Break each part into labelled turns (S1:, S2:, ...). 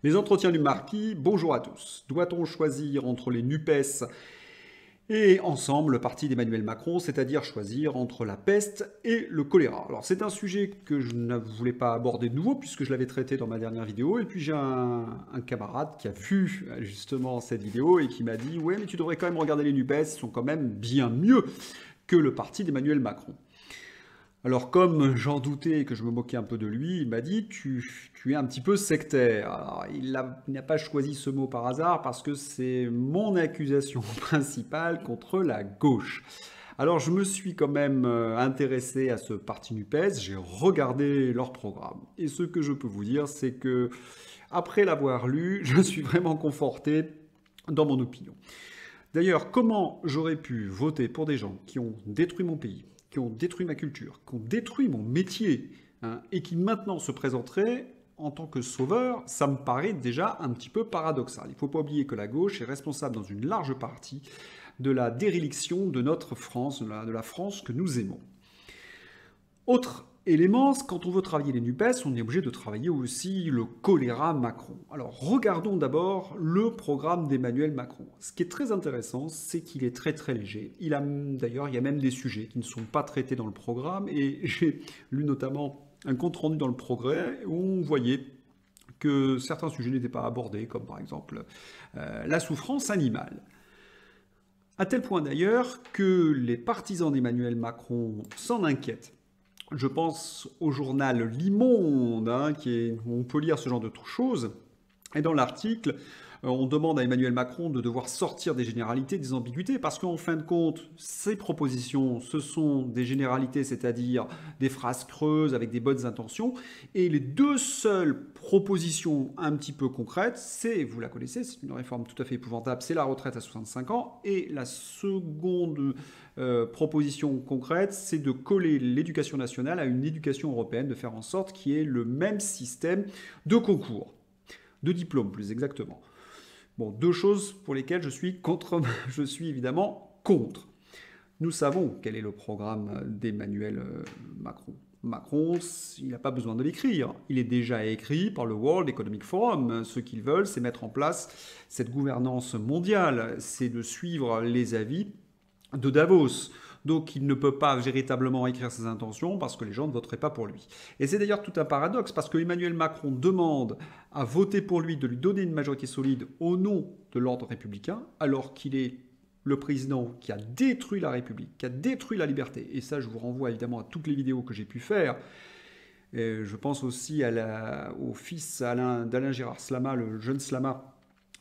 S1: Les entretiens du marquis, bonjour à tous. Doit-on choisir entre les NUPES et ensemble le parti d'Emmanuel Macron, c'est-à-dire choisir entre la peste et le choléra? Alors c'est un sujet que je ne voulais pas aborder de nouveau puisque je l'avais traité dans ma dernière vidéo et puis j'ai un camarade qui a vu justement cette vidéo et qui m'a dit « Ouais mais tu devrais quand même regarder les NUPES, ils sont quand même bien mieux que le parti d'Emmanuel Macron ». Alors comme j'en doutais et que je me moquais un peu de lui, il m'a dit tu es un petit peu sectaire. Alors, il n'a pas choisi ce mot par hasard parce que c'est mon accusation principale contre la gauche. Alors je me suis quand même intéressé à ce parti NUPES, j'ai regardé leur programme. Et ce que je peux vous dire, c'est que après l'avoir lu, je suis vraiment conforté dans mon opinion. D'ailleurs, comment j'aurais pu voter pour des gens qui ont détruit mon pays, qui ont détruit ma culture, qui ont détruit mon métier, hein, et qui maintenant se présenteraient en tant que sauveur, ça me paraît déjà un petit peu paradoxal. Il ne faut pas oublier que la gauche est responsable dans une large partie de la déréliction de notre France, de la France que nous aimons. Autre élément, quand on veut travailler les NUPES, on est obligé de travailler aussi le choléra Macron. Alors regardons d'abord le programme d'Emmanuel Macron. Ce qui est très intéressant, c'est qu'il est très très léger. D'ailleurs, il y a même des sujets qui ne sont pas traités dans le programme et j'ai lu notamment un compte-rendu dans le Progrès où on voyait que certains sujets n'étaient pas abordés, comme par exemple la souffrance animale. À tel point d'ailleurs que les partisans d'Emmanuel Macron s'en inquiètent. Je pense au journal L'Imonde, hein, où on peut lire ce genre de choses. Et dans l'article, on demande à Emmanuel Macron de devoir sortir des généralités, des ambiguïtés, parce qu'en fin de compte, ces propositions, ce sont des généralités, c'est-à-dire des phrases creuses avec des bonnes intentions. Et les deux seules propositions un petit peu concrètes, c'est, vous la connaissez, c'est une réforme tout à fait épouvantable, c'est la retraite à 65 ans. Et la seconde proposition concrète, c'est de coller l'éducation nationale à une éducation européenne, de faire en sorte qu'il y ait le même système de concours, de diplôme plus exactement. Bon, deux choses pour lesquelles je suis je suis évidemment contre. Nous savons quel est le programme d'Emmanuel Macron. Macron, il n'a pas besoin de l'écrire. Il est déjà écrit par le World Economic Forum. Ce qu'ils veulent, c'est mettre en place cette gouvernance mondiale. C'est de suivre les avis de Davos. Donc il ne peut pas véritablement écrire ses intentions parce que les gens ne voteraient pas pour lui. Et c'est d'ailleurs tout un paradoxe parce que Emmanuel Macron demande à voter pour lui, de lui donner une majorité solide au nom de l'ordre républicain, alors qu'il est le président qui a détruit la République, qui a détruit la liberté. Et ça, je vous renvoie évidemment à toutes les vidéos que j'ai pu faire. Et je pense aussi au fils d'Alain Gérard Slama, le jeune Slama,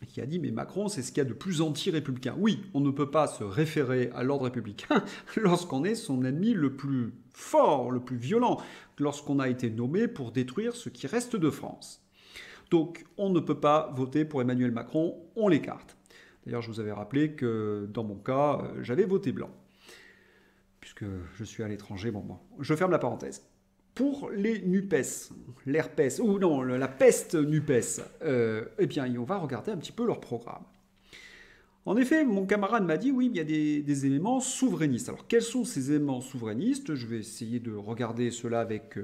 S1: qui a dit « Mais Macron, c'est ce qu'il y a de plus anti-républicain. » Oui, on ne peut pas se référer à l'ordre républicain lorsqu'on est son ennemi le plus fort, le plus violent, lorsqu'on a été nommé pour détruire ce qui reste de France. Donc, on ne peut pas voter pour Emmanuel Macron, on l'écarte. D'ailleurs, je vous avais rappelé que, dans mon cas, j'avais voté blanc, puisque je suis à l'étranger. Bon, je ferme la parenthèse. Pour les NUPES, l'herpès, ou non, la peste NUPES, eh bien, on va regarder un petit peu leur programme. En effet, mon camarade m'a dit, oui, il y a des éléments souverainistes. Alors, quels sont ces éléments souverainistes? Je vais essayer de regarder cela avec,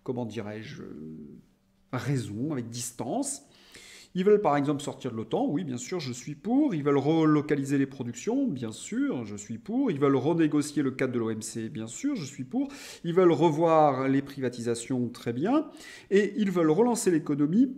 S1: comment dirais-je, raison, avec distance. Ils veulent par exemple sortir de l'OTAN, oui bien sûr je suis pour. Ils veulent relocaliser les productions, bien sûr je suis pour. Ils veulent renégocier le cadre de l'OMC, bien sûr je suis pour. Ils veulent revoir les privatisations, très bien. Et ils veulent relancer l'économie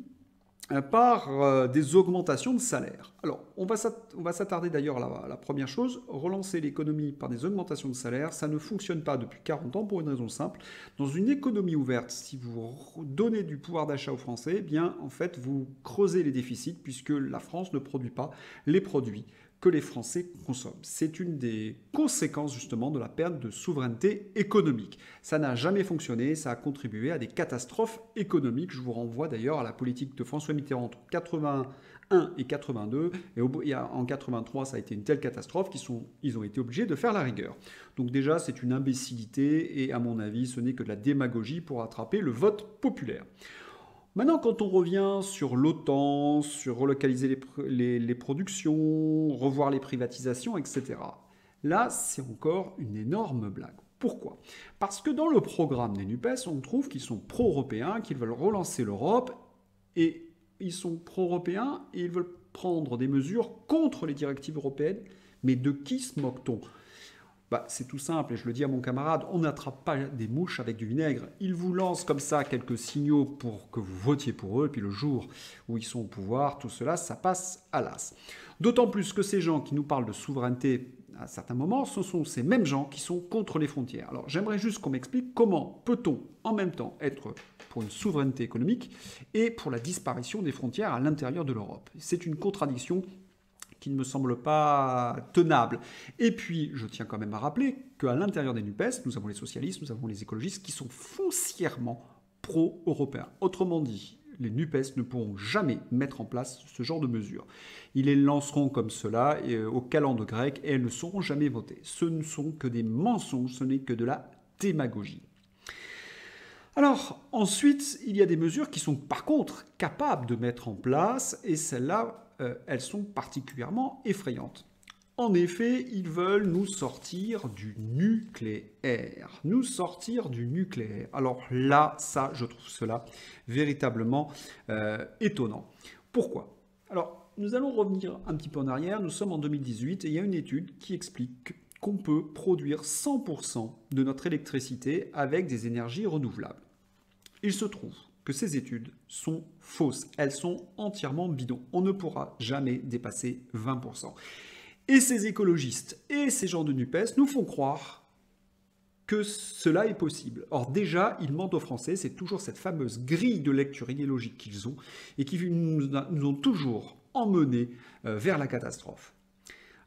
S1: par des augmentations de salaire. Alors, on va s'attarder d'ailleurs à la première chose. Relancer l'économie par des augmentations de salaire, ça ne fonctionne pas depuis 40 ans pour une raison simple. Dans une économie ouverte, si vous donnez du pouvoir d'achat aux Français, eh bien, en fait, vous creusez les déficits puisque la France ne produit pas les produits que les Français consomment. C'est une des conséquences justement de la perte de souveraineté économique. Ça n'a jamais fonctionné, ça a contribué à des catastrophes économiques. Je vous renvoie d'ailleurs à la politique de François Mitterrand entre 81 et 82, et en 83 ça a été une telle catastrophe qu'ils ont été obligés de faire la rigueur. Donc déjà c'est une imbécilité et à mon avis ce n'est que de la démagogie pour attraper le vote populaire. Maintenant, quand on revient sur l'OTAN, sur relocaliser les productions, revoir les privatisations, etc., là, c'est encore une énorme blague. Pourquoi? Parce que dans le programme des NUPES, on trouve qu'ils sont pro-européens, qu'ils veulent relancer l'Europe, et ils sont pro-européens et ils veulent prendre des mesures contre les directives européennes. Mais de qui se moque-t-on? C'est tout simple, et je le dis à mon camarade, on n'attrape pas des mouches avec du vinaigre. Ils vous lancent comme ça quelques signaux pour que vous votiez pour eux, et puis le jour où ils sont au pouvoir, tout cela, ça passe à l'as. D'autant plus que ces gens qui nous parlent de souveraineté à certains moments, ce sont ces mêmes gens qui sont contre les frontières. Alors j'aimerais juste qu'on m'explique comment peut-on en même temps être pour une souveraineté économique et pour la disparition des frontières à l'intérieur de l'Europe. C'est une contradiction qui ne me semble pas tenable. Et puis, je tiens quand même à rappeler qu'à l'intérieur des NUPES, nous avons les socialistes, nous avons les écologistes qui sont foncièrement pro-européens. Autrement dit, les NUPES ne pourront jamais mettre en place ce genre de mesures. Ils les lanceront comme cela au calendrier grec et elles ne seront jamais votées. Ce ne sont que des mensonges, ce n'est que de la démagogie. Alors, ensuite, il y a des mesures qui sont par contre capables de mettre en place, et celles-là, elles sont particulièrement effrayantes. En effet, ils veulent nous sortir du nucléaire. Nous sortir du nucléaire. Alors là, ça, je trouve cela véritablement étonnant. Pourquoi? Alors, nous allons revenir un petit peu en arrière. Nous sommes en 2018 et il y a une étude qui explique qu'on peut produire 100% de notre électricité avec des énergies renouvelables. Il se trouve que ces études sont fausses. Elles sont entièrement bidons. On ne pourra jamais dépasser 20%. Et ces écologistes et ces gens de NUPES nous font croire que cela est possible. Or déjà, ils mentent aux Français. C'est toujours cette fameuse grille de lecture idéologique qu'ils ont et qui nous ont toujours emmenés vers la catastrophe.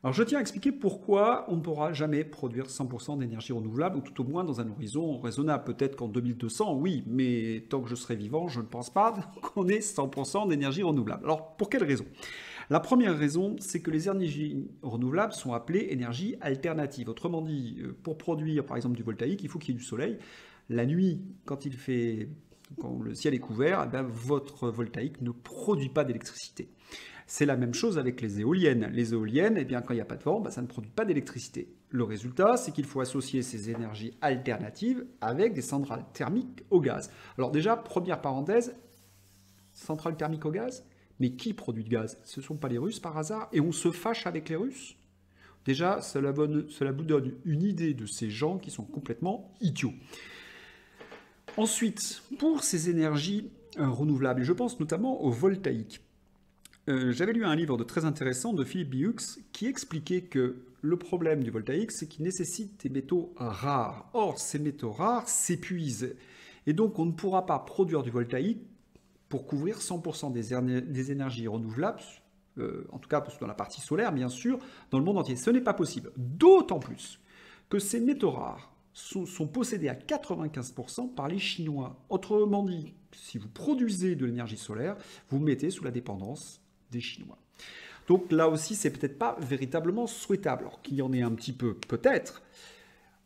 S1: Alors je tiens à expliquer pourquoi on ne pourra jamais produire 100% d'énergie renouvelable, ou tout au moins dans un horizon raisonnable. Peut-être qu'en 2200, oui, mais tant que je serai vivant, je ne pense pas qu'on ait 100% d'énergie renouvelable. Alors pour quelle raison? La première raison, c'est que les énergies renouvelables sont appelées énergies alternatives. Autrement dit, pour produire par exemple du voltaïque, il faut qu'il y ait du soleil. La nuit, quand le ciel est couvert, votre voltaïque ne produit pas d'électricité. C'est la même chose avec les éoliennes. Les éoliennes, quand il n'y a pas de vent, ça ne produit pas d'électricité. Le résultat, c'est qu'il faut associer ces énergies alternatives avec des centrales thermiques au gaz. Alors déjà, première parenthèse, centrales thermiques au gaz? Mais qui produit du gaz? Ce ne sont pas les Russes par hasard? Et on se fâche avec les Russes? Déjà, cela vous donne une idée de ces gens qui sont complètement idiots. Ensuite, pour ces énergies renouvelables, et je pense notamment au voltaïque, j'avais lu un livre très intéressant de Philippe Biux qui expliquait que le problème du voltaïque, c'est qu'il nécessite des métaux rares. Or, ces métaux rares s'épuisent. Et donc, on ne pourra pas produire du voltaïque pour couvrir 100% des énergies renouvelables, en tout cas dans la partie solaire, bien sûr, dans le monde entier. Ce n'est pas possible. D'autant plus que ces métaux rares sont possédés à 95% par les Chinois. Autrement dit, si vous produisez de l'énergie solaire, vous mettez sous la dépendance des Chinois. Donc là aussi, c'est peut-être pas véritablement souhaitable. Alors qu'il y en ait un petit peu, peut-être.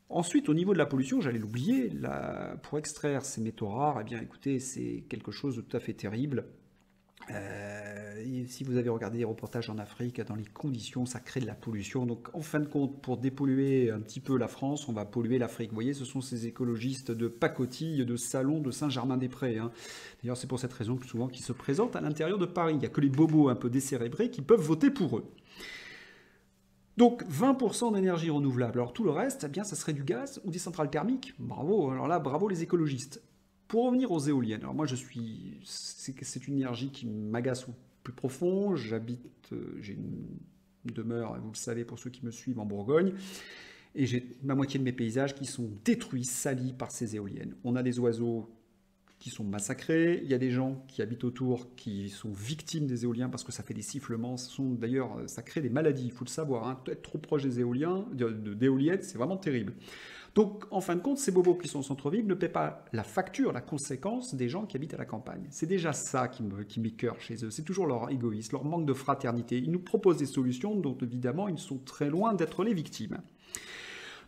S1: Ensuite, au niveau de la pollution, j'allais l'oublier, pour extraire ces métaux rares, écoutez, c'est quelque chose de tout à fait terrible. Si vous avez regardé des reportages en Afrique, dans les conditions, ça crée de la pollution. Donc, en fin de compte, pour dépolluer un petit peu la France, on va polluer l'Afrique. Vous voyez, ce sont ces écologistes de pacotille, de salon, de Saint-Germain-des-Prés. D'ailleurs, c'est pour cette raison que souvent qu'ils se présentent à l'intérieur de Paris. Il n'y a que les bobos un peu décérébrés qui peuvent voter pour eux. Donc 20% d'énergie renouvelable. Alors tout le reste, ça serait du gaz ou des centrales thermiques. Bravo, alors là, bravo les écologistes. Pour revenir aux éoliennes, alors moi c'est une énergie qui m'agace au plus profond. J'ai une demeure, vous le savez pour ceux qui me suivent, en Bourgogne. Et j'ai la moitié de mes paysages qui sont détruits, salis par ces éoliennes. On a des oiseaux qui sont massacrés, il y a des gens qui habitent autour qui sont victimes des éoliens parce que ça fait des sifflements, d'ailleurs ça crée des maladies, il faut le savoir, être trop proche des d'éoliennes, c'est vraiment terrible. Donc en fin de compte, ces bobos qui sont au centre-ville ne paient pas la facture, la conséquence des gens qui habitent à la campagne. C'est déjà ça qui m'écoeure chez eux, c'est toujours leur égoïsme, leur manque de fraternité. Ils nous proposent des solutions dont évidemment ils sont très loin d'être les victimes.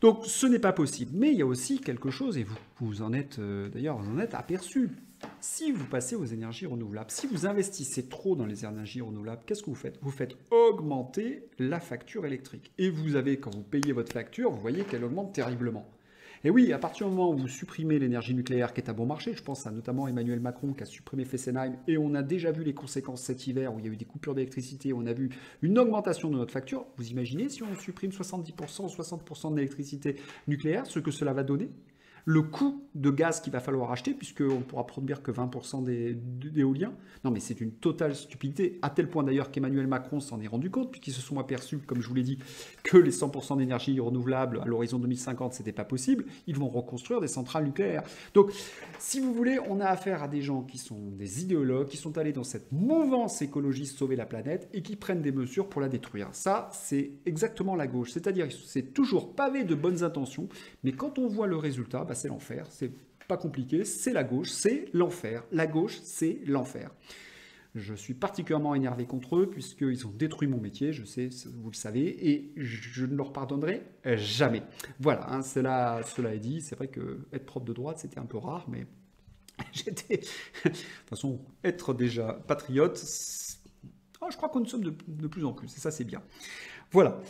S1: Donc ce n'est pas possible. Mais il y a aussi quelque chose, et vous en êtes aperçu. Si vous passez aux énergies renouvelables, si vous investissez trop dans les énergies renouvelables, qu'est-ce que vous faites? Vous faites augmenter la facture électrique. Et vous avez, quand vous payez votre facture, vous voyez qu'elle augmente terriblement. Et oui, à partir du moment où vous supprimez l'énergie nucléaire qui est à bon marché, je pense à notamment Emmanuel Macron qui a supprimé Fessenheim, et on a déjà vu les conséquences cet hiver où il y a eu des coupures d'électricité, on a vu une augmentation de notre facture. Vous imaginez si on supprime 70% ou 60% de l'électricité nucléaire, ce que cela va donner? Le coût de gaz qu'il va falloir acheter, puisqu'on ne pourra produire que 20% d'éolien. Non, mais c'est une totale stupidité, à tel point d'ailleurs qu'Emmanuel Macron s'en est rendu compte, puisqu'ils se sont aperçus, comme je vous l'ai dit, que les 100% d'énergie renouvelable à l'horizon 2050, c'était pas possible. Ils vont reconstruire des centrales nucléaires. Donc, si vous voulez, on a affaire à des gens qui sont des idéologues, qui sont allés dans cette mouvance écologiste sauver la planète et qui prennent des mesures pour la détruire. Ça, c'est exactement la gauche. C'est-à-dire, c'est toujours pavé de bonnes intentions, mais quand on voit le résultat, c'est l'enfer, c'est pas compliqué, c'est la gauche, c'est l'enfer. La gauche, c'est l'enfer. Je suis particulièrement énervé contre eux puisqu'ils ont détruit mon métier, je sais, vous le savez, et je ne leur pardonnerai jamais. Voilà, hein, cela est dit, c'est vrai que être prof de droite, c'était un peu rare, mais j'étais... de toute façon, être déjà patriote, je crois qu'on nous sommes de plus en plus, et ça c'est bien. Voilà,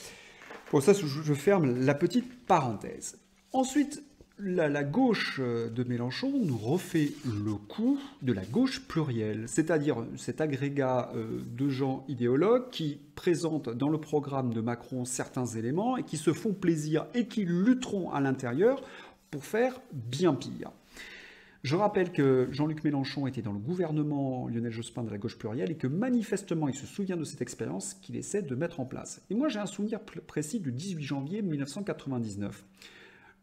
S1: pour ça je ferme la petite parenthèse. Ensuite, la gauche de Mélenchon nous refait le coup de la gauche plurielle, c'est-à-dire cet agrégat de gens idéologues qui présentent dans le programme de Macron certains éléments et qui se font plaisir et qui lutteront à l'intérieur pour faire bien pire. Je rappelle que Jean-Luc Mélenchon était dans le gouvernement Lionel Jospin de la gauche plurielle et que manifestement il se souvient de cette expérience qu'il essaie de mettre en place. Et moi j'ai un souvenir précis du 18 janvier 1999.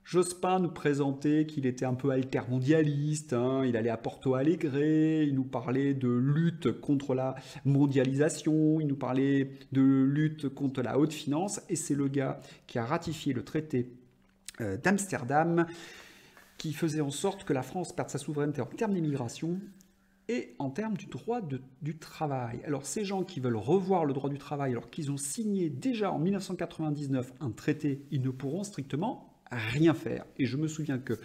S1: Jospin nous présentait qu'il était un peu altermondialiste, hein, il allait à Porto Alegre, il nous parlait de lutte contre la mondialisation, il nous parlait de lutte contre la haute finance, et c'est le gars qui a ratifié le traité d'Amsterdam, qui faisait en sorte que la France perde sa souveraineté en termes d'immigration et en termes du droit du travail. Alors ces gens qui veulent revoir le droit du travail alors qu'ils ont signé déjà en 1999 un traité, ils ne pourront strictement rien faire. Et je me souviens que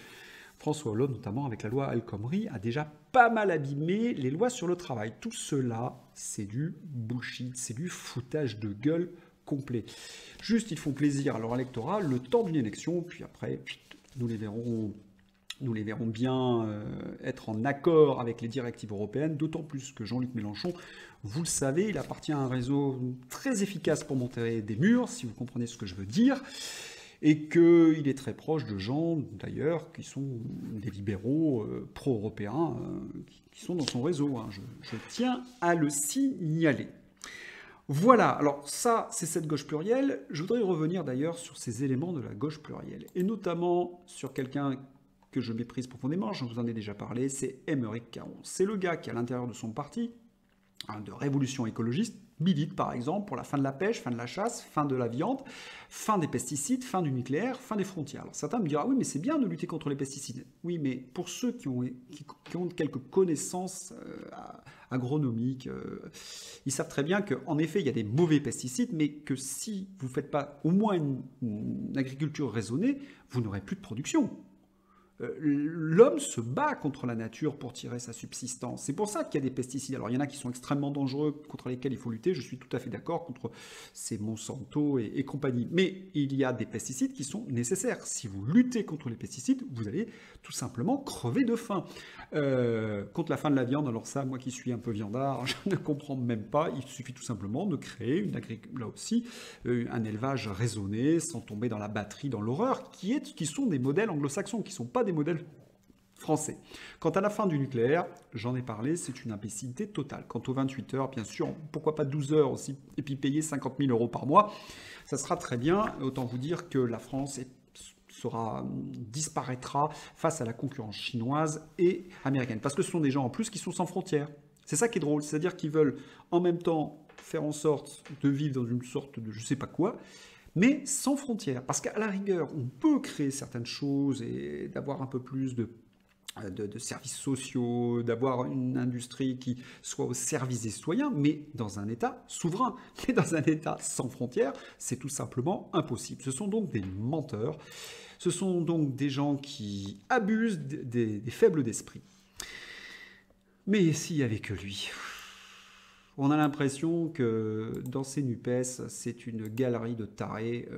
S1: François Hollande, notamment avec la loi El Khomri, a déjà pas mal abîmé les lois sur le travail. Tout cela, c'est du bullshit, c'est du foutage de gueule complet. Juste, ils font plaisir à leur électorat le temps d'une élection, puis après, nous les verrons bien être en accord avec les directives européennes, d'autant plus que Jean-Luc Mélenchon, vous le savez, il appartient à un réseau très efficace pour monter des murs, si vous comprenez ce que je veux dire, et qu'il est très proche de gens, d'ailleurs, qui sont des libéraux pro-européens, qui sont dans son réseau. Hein. Je tiens à le signaler. Voilà, alors ça, c'est cette gauche plurielle. Je voudrais revenir d'ailleurs sur ces éléments de la gauche plurielle, et notamment sur quelqu'un que je méprise profondément, je vous en ai déjà parlé, c'est Aymeric Caron. C'est le gars qui, à l'intérieur de son parti, de révolution écologiste, milite par exemple pour la fin de la pêche, fin de la chasse, fin de la viande, fin des pesticides, fin du nucléaire, fin des frontières. Alors certains me diront, ah oui, mais c'est bien de lutter contre les pesticides. Oui, mais pour ceux qui ont quelques connaissances agronomiques, ils savent très bien qu'en effet, il y a des mauvais pesticides, mais que si vous ne faites pas au moins une agriculture raisonnée, vous n'aurez plus de production. L'homme se bat contre la nature pour tirer sa subsistance. C'est pour ça qu'il y a des pesticides. Alors il y en a qui sont extrêmement dangereux, contre lesquels il faut lutter. Je suis tout à fait d'accord contre ces Monsanto et compagnie. Mais il y a des pesticides qui sont nécessaires. Si vous luttez contre les pesticides, vous allez tout simplement crever de faim. Contre la fin de la viande, alors ça, moi qui suis un peu viandard, je ne comprends même pas. Il suffit tout simplement de créer là aussi un élevage raisonné, sans tomber dans la batterie, dans l'horreur, qui sont des modèles anglo-saxons, qui ne sont pas des modèles français. Quant à la fin du nucléaire, j'en ai parlé, c'est une imbécilité totale. Quant aux 28 heures, bien sûr, pourquoi pas 12 heures aussi, et puis payer 50 000 € par mois, ça sera très bien. Autant vous dire que la France disparaîtra face à la concurrence chinoise et américaine. Parce que ce sont des gens en plus qui sont sans frontières. C'est ça qui est drôle, c'est-à-dire qu'ils veulent en même temps faire en sorte de vivre dans une sorte de je sais pas quoi, mais sans frontières. Parce qu'à la rigueur, on peut créer certaines choses et d'avoir un peu plus de services sociaux, d'avoir une industrie qui soit au service des citoyens, mais dans un État souverain. Mais dans un État sans frontières, c'est tout simplement impossible. Ce sont donc des menteurs, ce sont donc des gens qui abusent des faibles d'esprit. Mais s'il n'y avait que lui... On a l'impression que dans ces NUPES, c'est une galerie de tarés.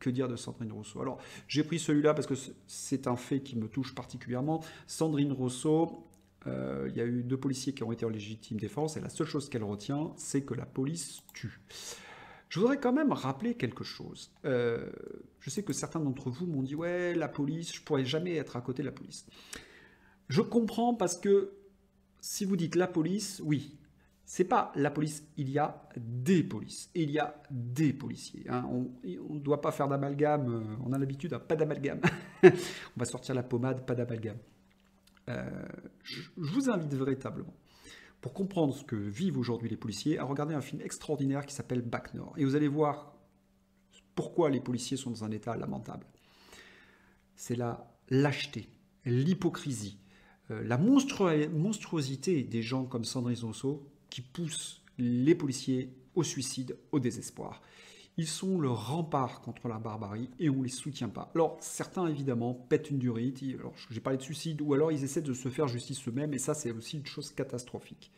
S1: Que dire de Sandrine Rousseau? Alors, j'ai pris celui-là parce que c'est un fait qui me touche particulièrement. Sandrine Rousseau, il y a eu 2 policiers qui ont été en légitime défense et la seule chose qu'elle retient, c'est que la police tue. Je voudrais quand même rappeler quelque chose. Je sais que certains d'entre vous m'ont dit « Ouais, la police, je ne pourrais jamais être à côté de la police. » Je comprends parce que si vous dites la police, oui, c'est pas la police, il y a des polices et il y a des policiers. Hein. On ne doit pas faire d'amalgame, on a l'habitude, pas d'amalgame. On va sortir la pommade, pas d'amalgame. Je vous invite véritablement, pour comprendre ce que vivent aujourd'hui les policiers, à regarder un film extraordinaire qui s'appelle Bac Nord. Et vous allez voir pourquoi les policiers sont dans un état lamentable. C'est la lâcheté, l'hypocrisie, la monstruosité des gens comme Sandrine Rousseau qui poussent les policiers au suicide, au désespoir. Ils sont le rempart contre la barbarie et on ne les soutient pas. Alors, certains, évidemment, pètent une durite. Alors, j'ai parlé de suicide, ou alors ils essaient de se faire justice eux-mêmes, et ça, c'est aussi une chose catastrophique.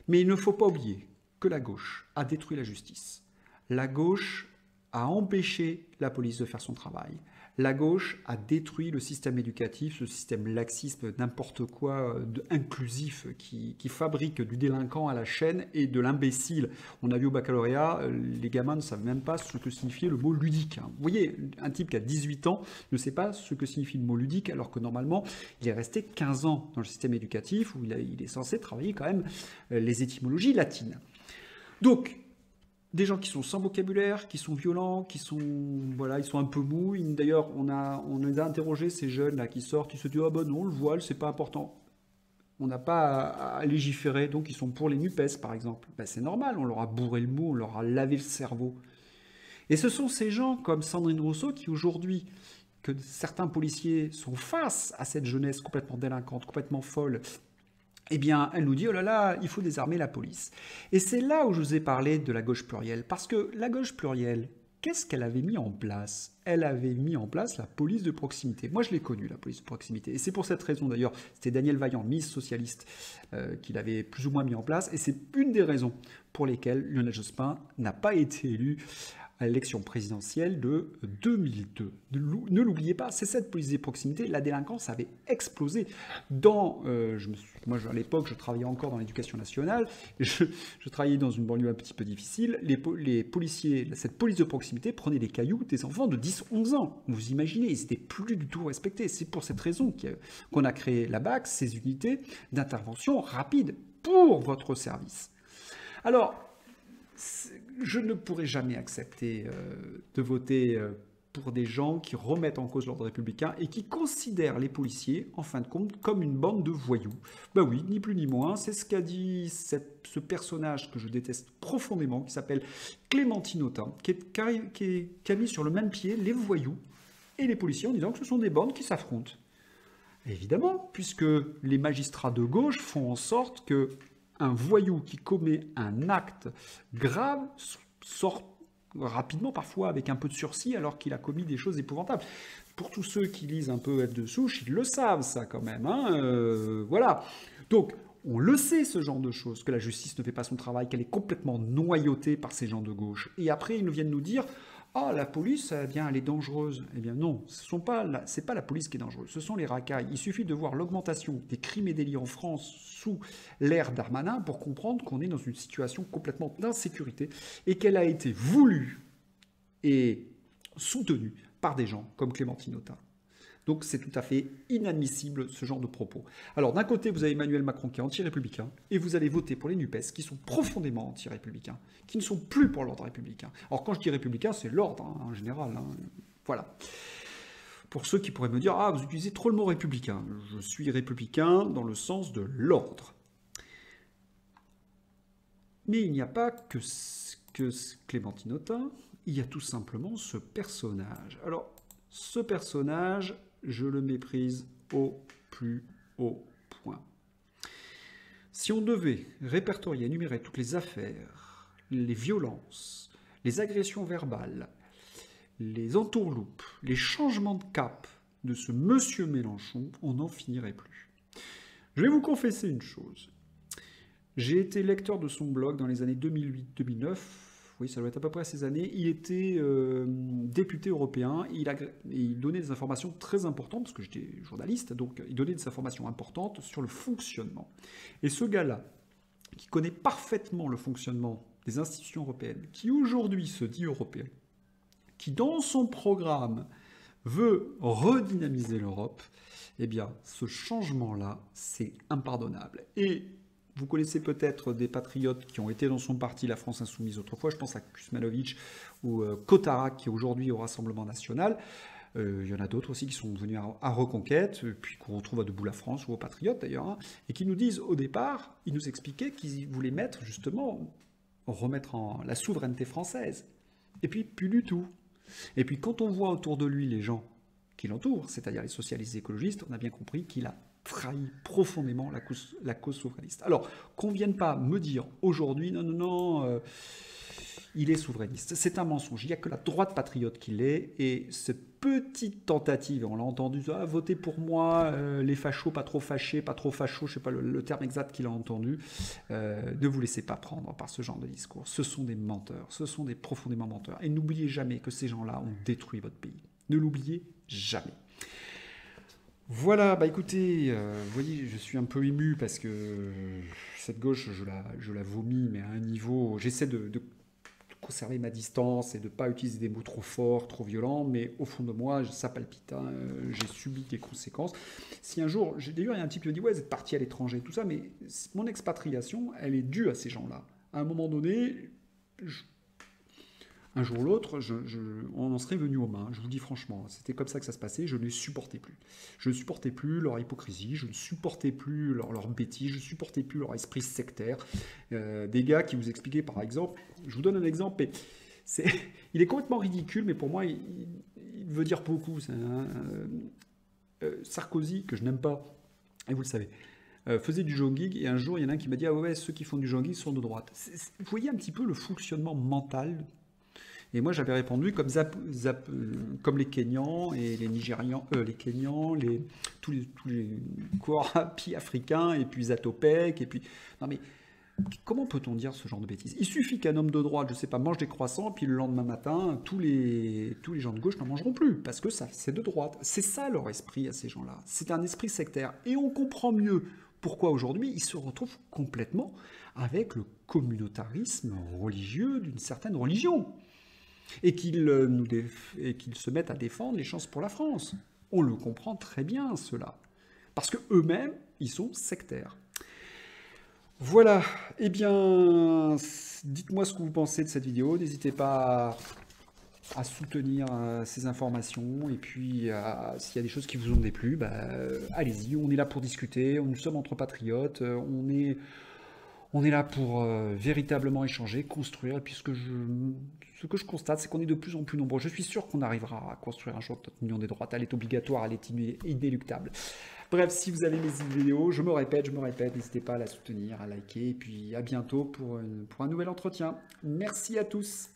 S1: Mais il ne faut pas oublier que la gauche a détruit la justice. La gauche a empêché la police de faire son travail. La gauche a détruit le système éducatif, ce système laxisme, n'importe quoi inclusif qui fabrique du délinquant à la chaîne et de l'imbécile. On a vu au baccalauréat, les gamins ne savent même pas ce que signifiait le mot ludique. Vous voyez, un type qui a 18 ans ne sait pas ce que signifie le mot ludique, alors que normalement, il est resté 15 ans dans le système éducatif où il est censé travailler quand même les étymologies latines. Donc, des gens qui sont sans vocabulaire, qui sont violents, qui sont, voilà, ils sont un peu mous. D'ailleurs, on les a interrogés, ces jeunes-là qui sortent, ils se disent « Ah ben non, le voile, c'est pas important. » On n'a pas à légiférer, donc ils sont pour les NUPES, par exemple. Ben, c'est normal, on leur a bourré le mou, on leur a lavé le cerveau. Et ce sont ces gens comme Sandrine Rousseau qui, aujourd'hui, que certains policiers sont face à cette jeunesse complètement délinquante, complètement folle, eh bien, elle nous dit, oh là là, il faut désarmer la police. Et c'est là où je vous ai parlé de la gauche plurielle. Parce que la gauche plurielle, qu'est-ce qu'elle avait mis en place? Elle avait mis en place la police de proximité. Moi, je l'ai connue, la police de proximité. Et c'est pour cette raison, d'ailleurs, c'était Daniel Vaillant, ministre socialiste, qui l'avait plus ou moins mis en place. Et c'est une des raisons pour lesquelles Lionel Jospin n'a pas été élu à l'élection présidentielle de 2002. Ne l'oubliez pas, c'est cette police de proximité. La délinquance avait explosé. Moi, à l'époque, je travaillais encore dans l'éducation nationale. Je travaillais dans une banlieue un petit peu difficile. Les policiers, cette police de proximité prenait les cailloux des enfants de 10-11 ans. Vous imaginez, ils n'étaient plus du tout respectés. C'est pour cette raison qu'on a créé la BAC, ces unités d'intervention rapide pour votre service. Alors, je ne pourrai jamais accepter de voter pour des gens qui remettent en cause l'ordre républicain et qui considèrent les policiers, en fin de compte, comme une bande de voyous. Ben oui, ni plus ni moins, c'est ce qu'a dit ce personnage que je déteste profondément, qui s'appelle Clémentine Autain, qui a mis sur le même pied les voyous et les policiers en disant que ce sont des bandes qui s'affrontent. Évidemment, puisque les magistrats de gauche font en sorte que un voyou qui commet un acte grave sort rapidement, parfois avec un peu de sursis, alors qu'il a commis des choses épouvantables. Pour tous ceux qui lisent un peu être de souche, ils le savent, ça, quand même. Hein, voilà. Donc, on le sait, ce genre de choses, que la justice ne fait pas son travail, qu'elle est complètement noyautée par ces gens de gauche. Et après, ils nous viennent nous dire... Ah, la police, eh bien, elle est dangereuse. Eh bien non, c'est pas la police qui est dangereuse, ce sont les racailles. Il suffit de voir l'augmentation des crimes et délits en France sous l'ère Darmanin pour comprendre qu'on est dans une situation complètement d'insécurité et qu'elle a été voulue et soutenue par des gens comme Clémentine Autain. Donc c'est tout à fait inadmissible ce genre de propos. Alors d'un côté, vous avez Emmanuel Macron qui est anti-républicain, et vous allez voter pour les NUPES qui sont profondément anti-républicains, qui ne sont plus pour l'ordre républicain. Alors quand je dis républicain, c'est l'ordre hein, en général. Hein. Voilà. Pour ceux qui pourraient me dire « Ah, vous utilisez trop le mot républicain ». Je suis républicain dans le sens de l'ordre. Mais il n'y a pas que Clémentine Autain, il y a tout simplement ce personnage. Alors, ce personnage... je le méprise au plus haut point. Si on devait répertorier, énumérer toutes les affaires, les violences, les agressions verbales, les entourloupes, les changements de cap de ce monsieur Mélenchon, on n'en finirait plus. Je vais vous confesser une chose. J'ai été lecteur de son blog dans les années 2008-2009. Oui, ça doit être à peu près à ces années. Il était député européen. Il donnait des informations très importantes, parce que j'étais journaliste, donc il donnait des informations importantes sur le fonctionnement. Et ce gars-là, qui connaît parfaitement le fonctionnement des institutions européennes, qui aujourd'hui se dit européen, qui dans son programme veut redynamiser l'Europe, eh bien, ce changement-là, c'est impardonnable. Et vous connaissez peut-être des patriotes qui ont été dans son parti, la France Insoumise, autrefois. Je pense à Kuzmanovic ou Kotarak, qui est aujourd'hui au Rassemblement National. Il y en a d'autres aussi qui sont venus à Reconquête, puis qu'on retrouve à Debout la France ou aux Patriotes d'ailleurs, hein, et qui nous disent au départ, ils nous expliquaient qu'ils voulaient mettre justement, remettre en la souveraineté française. Et puis plus du tout. Et puis quand on voit autour de lui les gens qui l'entourent, c'est-à-dire les socialistes et écologistes, on a bien compris qu'il a trahi profondément la cause souverainiste. Alors, qu'on ne vienne pas me dire aujourd'hui, non, il est souverainiste. C'est un mensonge. Il n'y a que la droite patriote qui l'est. Et cette petite tentative, on l'a entendu, votez pour moi, les fachos, pas trop fâchés, pas trop fachos, je ne sais pas le terme exact qu'il a entendu, ne vous laissez pas prendre par ce genre de discours. Ce sont des menteurs, ce sont des profondément menteurs. Et n'oubliez jamais que ces gens-là ont détruit votre pays. Ne l'oubliez jamais. Voilà, bah écoutez, vous voyez, je suis un peu ému parce que cette gauche, je la vomis, mais à un niveau, j'essaie de conserver ma distance et de ne pas utiliser des mots trop forts, trop violents, mais au fond de moi, ça palpite, hein, j'ai subi des conséquences. Si un jour, d'ailleurs, il y a un type qui me dit, ouais, vous êtes parti à l'étranger, tout ça, mais mon expatriation, elle est due à ces gens-là. À un moment donné, un jour ou l'autre, on en serait venu aux mains, je vous dis franchement. C'était comme ça que ça se passait, je ne les supportais plus. Je ne supportais plus leur hypocrisie, je ne supportais plus leur bêtises, je ne supportais plus leur esprit sectaire. Des gars qui vous expliquaient, par exemple, je vous donne un exemple, mais il est complètement ridicule, mais pour moi, il veut dire beaucoup. Sarkozy, que je n'aime pas, et vous le savez, faisait du jogging, et un jour, il y en a un qui m'a dit « Ah ouais, ceux qui font du jogging sont de droite ». Vous voyez un petit peu le fonctionnement mental. Et moi, j'avais répondu comme les Kenyans et les Nigérians, les Kenyans, tous les Korapi africains, et puis Zatopek, et puis... Non mais, comment peut-on dire ce genre de bêtises? Il suffit qu'un homme de droite, je sais pas, mange des croissants, puis le lendemain matin, tous les gens de gauche n'en mangeront plus, parce que ça, c'est de droite. C'est ça leur esprit à ces gens-là. C'est un esprit sectaire. Et on comprend mieux pourquoi aujourd'hui ils se retrouvent complètement avec le communautarisme religieux d'une certaine religion. Et qu'ils se mettent à défendre les chances pour la France. On le comprend très bien, cela. Parce qu'eux-mêmes, ils sont sectaires. Voilà. Eh bien, dites-moi ce que vous pensez de cette vidéo. N'hésitez pas à soutenir ces informations. Et puis, s'il y a des choses qui vous ont déplu, bah, allez-y. On est là pour discuter. Nous sommes entre patriotes. On est là pour véritablement échanger, construire. Et puis ce que je constate, c'est qu'on est de plus en plus nombreux. Je suis sûr qu'on arrivera à construire un jour notre union des droites. Elle est obligatoire, elle est inéluctable. Bref, si vous avez mes vidéos, je me répète, n'hésitez pas à la soutenir, à liker. Et puis à bientôt pour un nouvel entretien. Merci à tous.